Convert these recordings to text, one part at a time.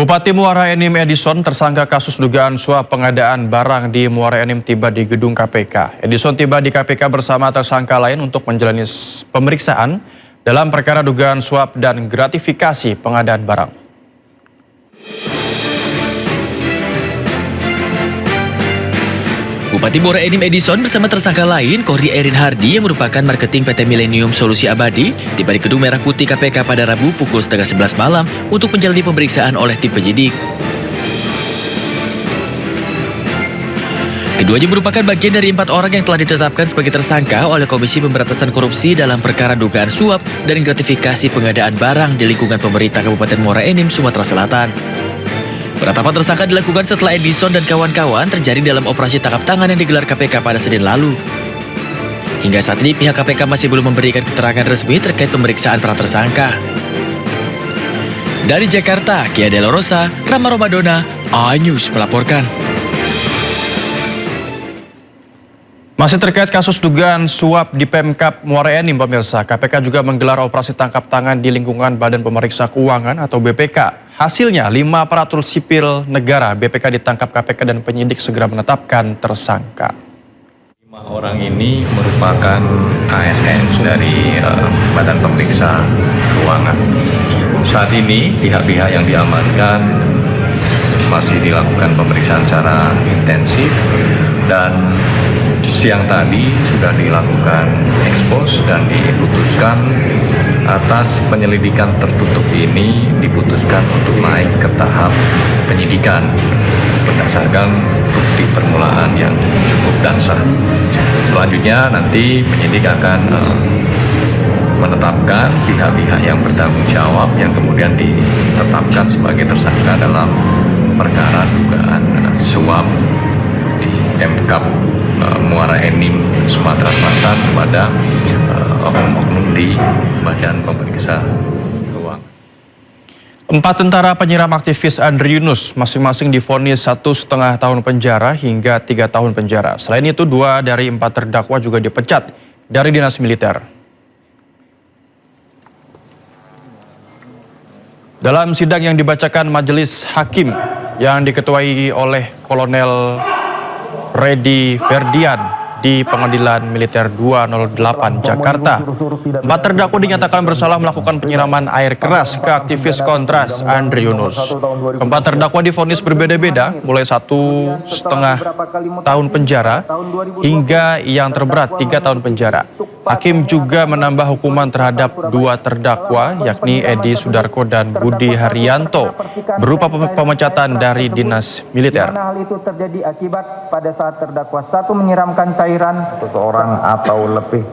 Bupati Muara Enim Edison tersangka kasus dugaan suap pengadaan barang di Muara Enim tiba di gedung KPK. Edison tiba di KPK bersama tersangka lain untuk menjalani pemeriksaan dalam perkara dugaan suap dan gratifikasi pengadaan barang. Bupati Muara Enim Edison bersama tersangka lain, Kohri Erin Hardi yang merupakan marketing PT Millennium Solusi Abadi, tiba di Gedung Merah Putih KPK pada Rabu pukul 10:30 malam untuk menjalani pemeriksaan oleh tim penyidik. Keduanya merupakan bagian dari 4 orang yang telah ditetapkan sebagai tersangka oleh Komisi Pemberantasan Korupsi dalam perkara dugaan suap dan gratifikasi pengadaan barang di lingkungan pemerintah Kabupaten Muara Enim, Sumatera Selatan. Penetapan tersangka dilakukan setelah Edison dan kawan-kawan terjaring dalam operasi tangkap tangan yang digelar KPK pada Senin lalu. Hingga saat ini pihak KPK masih belum memberikan keterangan resmi terkait pemeriksaan para tersangka. Dari Jakarta, Kia De La Rosa, Rama Romadona, iNews melaporkan. Masih terkait kasus dugaan suap di Pemkab Muara Enim, pemirsa, KPK juga menggelar operasi tangkap tangan di lingkungan Badan Pemeriksa Keuangan atau BPK. Hasilnya, 5 aparatur sipil negara BPK ditangkap KPK dan penyidik segera menetapkan tersangka. 5 orang ini merupakan ASN dari Badan Pemeriksa Keuangan. Saat ini pihak-pihak yang diamankan masih dilakukan pemeriksaan secara intensif dan siang tadi sudah dilakukan ekspos dan diputuskan atas penyelidikan tertutup ini diputuskan untuk naik ke tahap penyidikan berdasarkan bukti permulaan yang cukup dan sah. Selanjutnya nanti penyidik akan menetapkan pihak-pihak yang bertanggung jawab yang kemudian ditetapkan sebagai tersangka dalam perkara dugaan suap di Pemkab Muara Enim, Sumatera Selatan kepada oknum-oknum di Badan Pemeriksa Keuangan. 4 tentara penyiram aktivis Andri Yunus masing-masing divonis 1,5 tahun penjara hingga 3 tahun penjara. Selain itu, 2 dari 4 terdakwa juga dipecat dari dinas militer. Dalam sidang yang dibacakan majelis hakim yang diketuai oleh Kolonel Redi Ferdian di Pengadilan Militer 208 Jakarta. 4 terdakwa dinyatakan bersalah melakukan penyiraman air keras ke aktivis Kontras Andri Yunus. Keempat terdakwa divonis berbeda-beda, mulai 1,5 tahun penjara hingga yang terberat 3 tahun penjara. Hakim juga menambah hukuman terhadap 2 terdakwa, yakni Edi Sudarko dan Budi Haryanto, berupa pemecatan dari dinas militer. Hal itu terjadi akibat pada saat terdakwa 1 menyiramkan cairan seseorang atau lebih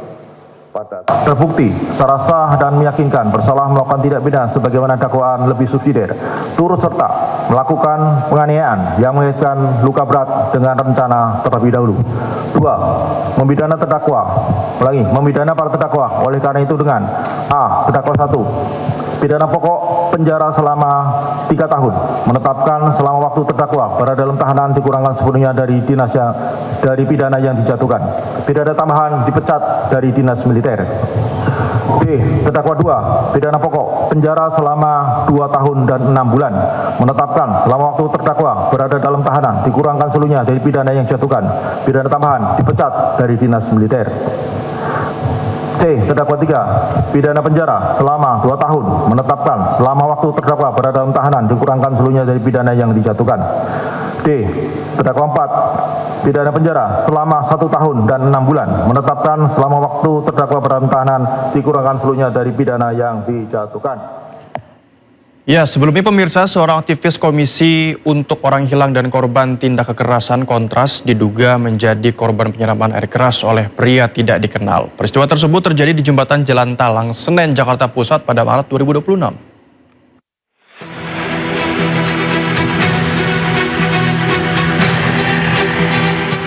pada terbukti secara sah dan meyakinkan bersalah melakukan tindak pidana sebagaimana dakwaan lebih subsidiar, turut serta melakukan penganiayaan yang mengakibatkan luka berat dengan rencana terlebih dahulu. 2. Memidana para terdakwa oleh karena itu dengan A. Terdakwa 1. Pidana pokok penjara selama 3 tahun, menetapkan selama waktu terdakwa berada dalam tahanan dikurangkan sepenuhnya dari pidana yang dijatuhkan. Pidana tambahan dipecat dari dinas militer. B. Terdakwa 2, pidana pokok penjara selama 2 tahun dan 6 bulan, menetapkan selama waktu terdakwa berada dalam tahanan dikurangkan seluruhnya dari pidana yang dijatuhkan. Pidana tambahan dipecat dari dinas militer. C. Terdakwa 3, pidana penjara selama 2 tahun, menetapkan selama waktu terdakwa berada dalam tahanan dikurangkan seluruhnya dari pidana yang dijatuhkan. D. Terdakwa 4, pidana penjara selama 1 tahun dan 6 bulan, menetapkan selama waktu terdakwa berada dalam tahanan dikurangkan seluruhnya dari pidana yang dijatuhkan. Ya, sebelumnya pemirsa, seorang aktivis Komisi untuk Orang Hilang dan Korban Tindak Kekerasan Kontras diduga menjadi korban penyiraman air keras oleh pria tidak dikenal. Peristiwa tersebut terjadi di jembatan Jalan Talang, Senen, Jakarta Pusat pada Maret 2026.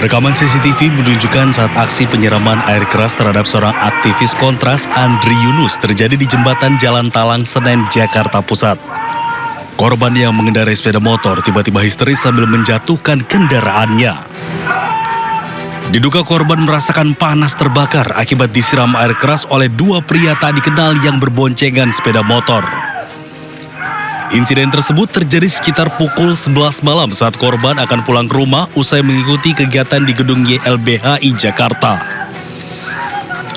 Rekaman CCTV menunjukkan saat aksi penyiraman air keras terhadap seorang aktivis Kontras Andri Yunus terjadi di jembatan Jalan Talang, Senen, Jakarta Pusat. Korban yang mengendarai sepeda motor tiba-tiba histeris sambil menjatuhkan kendaraannya. Diduga korban merasakan panas terbakar akibat disiram air keras oleh 2 pria tak dikenal yang berboncengan sepeda motor. Insiden tersebut terjadi sekitar pukul 11 malam saat korban akan pulang ke rumah usai mengikuti kegiatan di gedung YLBHI Jakarta.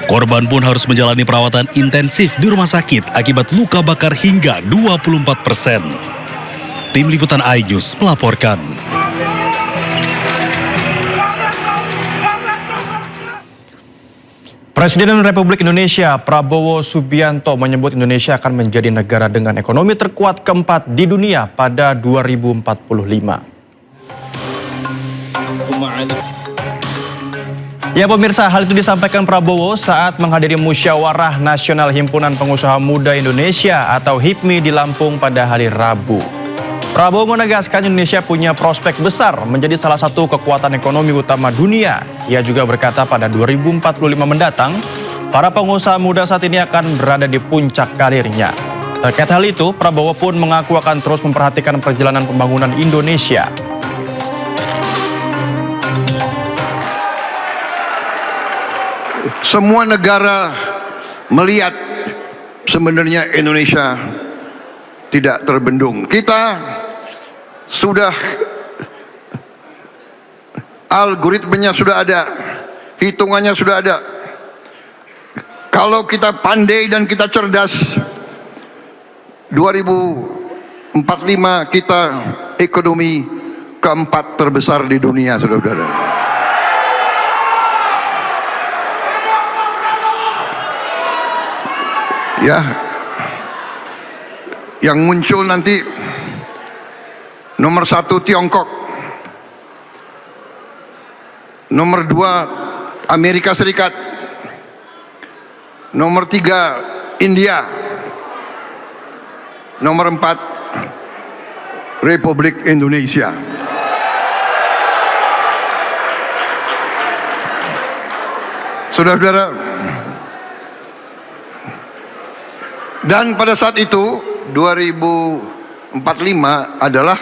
Korban pun harus menjalani perawatan intensif di rumah sakit akibat luka bakar hingga 24%. Tim Liputan iNews melaporkan. Presiden Republik Indonesia Prabowo Subianto menyebut Indonesia akan menjadi negara dengan ekonomi terkuat keempat di dunia pada 2045. Ya pemirsa, hal itu disampaikan Prabowo saat menghadiri Musyawarah Nasional Himpunan Pengusaha Muda Indonesia atau HIPMI di Lampung pada hari Rabu. Prabowo menegaskan Indonesia punya prospek besar menjadi salah satu kekuatan ekonomi utama dunia. Ia juga berkata pada 2045 mendatang, para pengusaha muda saat ini akan berada di puncak karirnya. Terkait hal itu, Prabowo pun mengaku akan terus memperhatikan perjalanan pembangunan Indonesia. Semua negara melihat sebenarnya Indonesia tidak terbendung. Kita sudah algoritmenya sudah ada, hitungannya sudah ada. Kalau kita pandai dan kita cerdas, 2045 kita ekonomi keempat terbesar di dunia, saudara-saudara. Ya, yang muncul nanti nomor 1 Tiongkok, nomor 2 Amerika Serikat, nomor 3 India, nomor 4 Republik Indonesia. Saudara-saudara, dan pada saat itu 2045 adalah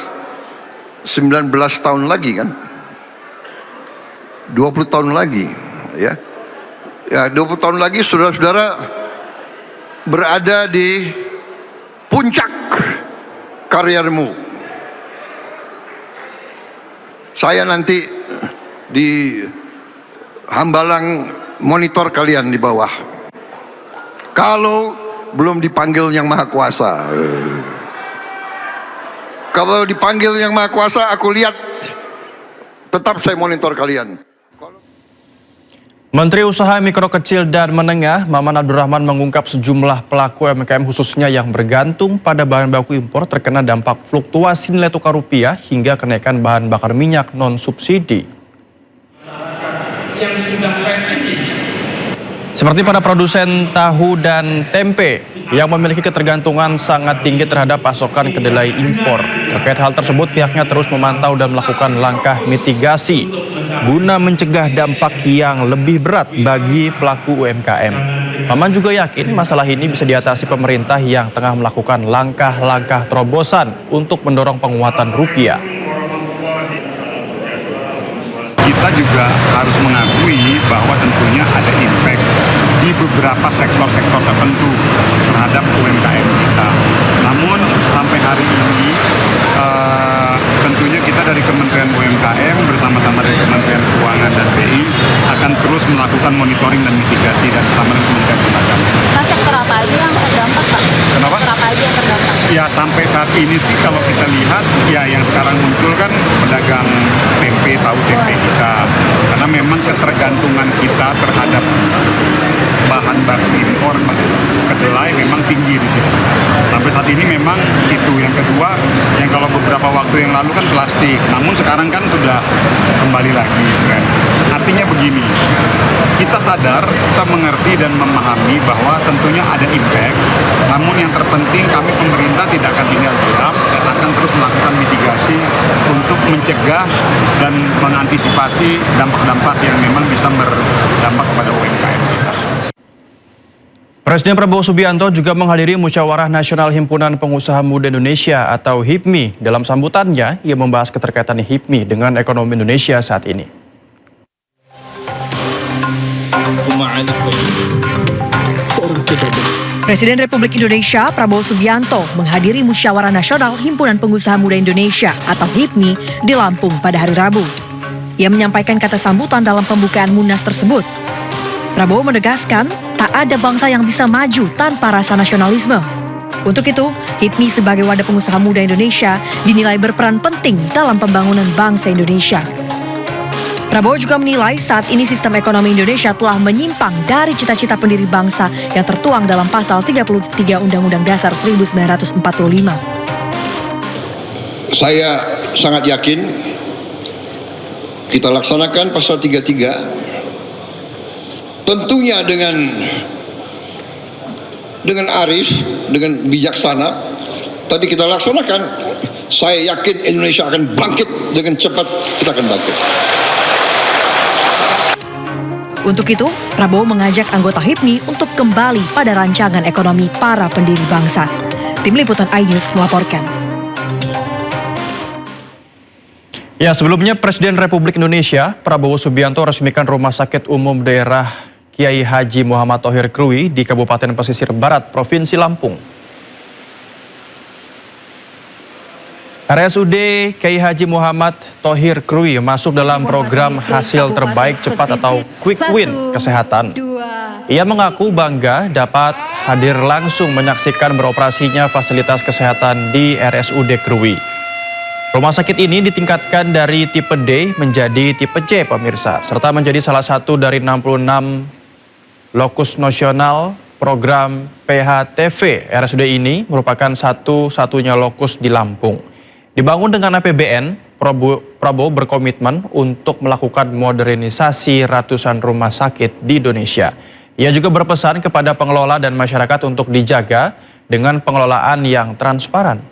19 tahun lagi kan, 20 tahun lagi ya. Ya 20 tahun lagi saudara-saudara berada di puncak karirmu. Saya nanti di Hambalang monitor kalian di bawah. Kalau belum dipanggil Yang Maha Kuasa. Kalau dipanggil Yang Maha Kuasa, aku lihat, tetap saya monitor kalian. Menteri Usaha Mikro Kecil dan Menengah, Maman Abdurrahman mengungkap sejumlah pelaku UMKM khususnya yang bergantung pada bahan baku impor terkena dampak fluktuasi nilai tukar rupiah hingga kenaikan bahan bakar minyak non-subsidi. Seperti pada produsen tahu dan tempe yang memiliki ketergantungan sangat tinggi terhadap pasokan kedelai impor. Terkait hal tersebut, pihaknya terus memantau dan melakukan langkah mitigasi guna mencegah dampak yang lebih berat bagi pelaku UMKM. Maman juga yakin masalah ini bisa diatasi pemerintah yang tengah melakukan langkah-langkah terobosan untuk mendorong penguatan rupiah. Kita juga harus mengakui bahwa tentunya ada impact di beberapa sektor-sektor tertentu terhadap UMKM kita. Namun sampai hari ini tentunya kita dari Kementerian UMKM bersama-sama dari Kementerian Keuangan dan BI akan terus melakukan monitoring dan mitigasi dan keamanan komunikasi semacam. Mas, sektor apa aja yang terdampak, Pak? Kenapa? Sektor apa aja yang terdampak? Ya sampai saat ini sih kalau kita lihat ya yang sekarang muncul kan pedagang tempe, tahu tempe kita. Karena memang ketergantungan kita terhadap bahan baku impor kedelai memang tinggi di situ. Sampai saat ini memang itu. Yang kedua, yang kalau beberapa waktu yang lalu kan plastik, namun sekarang kan sudah kembali lagi tren. Artinya begini, kita sadar, kita mengerti dan memahami bahwa tentunya ada impact, namun yang terpenting kami pemerintah tidak akan tinggal diam dan akan terus melakukan mitigasi untuk mencegah dan mengantisipasi dampak-dampak yang memang bisa berdampak kepada UMKM kita. Presiden Prabowo Subianto juga menghadiri Musyawarah Nasional Himpunan Pengusaha Muda Indonesia atau HIPMI. Dalam sambutannya, ia membahas keterkaitan HIPMI dengan ekonomi Indonesia saat ini. Seorang Presiden Republik Indonesia Prabowo Subianto menghadiri Musyawarah Nasional Himpunan Pengusaha Muda Indonesia atau HIPMI di Lampung pada hari Rabu. Ia menyampaikan kata sambutan dalam pembukaan Munas tersebut. Prabowo menegaskan tak ada bangsa yang bisa maju tanpa rasa nasionalisme. Untuk itu, HIPMI sebagai wadah pengusaha muda Indonesia dinilai berperan penting dalam pembangunan bangsa Indonesia. Prabowo juga menilai saat ini sistem ekonomi Indonesia telah menyimpang dari cita-cita pendiri bangsa yang tertuang dalam pasal 33 Undang-Undang Dasar 1945. Saya sangat yakin kita laksanakan pasal 33 tentunya dengan arif, dengan bijaksana, tapi kita laksanakan. Saya yakin Indonesia akan bangkit dengan cepat, kita akan bangkit. Untuk itu, Prabowo mengajak anggota HIPMI untuk kembali pada rancangan ekonomi para pendiri bangsa. Tim Liputan iNews melaporkan. Ya, sebelumnya Presiden Republik Indonesia Prabowo Subianto resmikan Rumah Sakit Umum Daerah Kiai Haji Muhammad Thohir Krui di Kabupaten Pesisir Barat, Provinsi Lampung. RSUD Kiai Haji Muhammad Thohir Krui masuk dalam program hasil terbaik cepat atau Quick Win Kesehatan. Ia mengaku bangga dapat hadir langsung menyaksikan beroperasinya fasilitas kesehatan di RSUD Krui. Rumah sakit ini ditingkatkan dari tipe D menjadi tipe C, pemirsa, serta menjadi salah satu dari 66 lokus nasional program PHTV. RSUD ini merupakan satu-satunya lokus di Lampung. Dibangun dengan APBN, Prabowo berkomitmen untuk melakukan modernisasi ratusan rumah sakit di Indonesia. Ia juga berpesan kepada pengelola dan masyarakat untuk dijaga dengan pengelolaan yang transparan.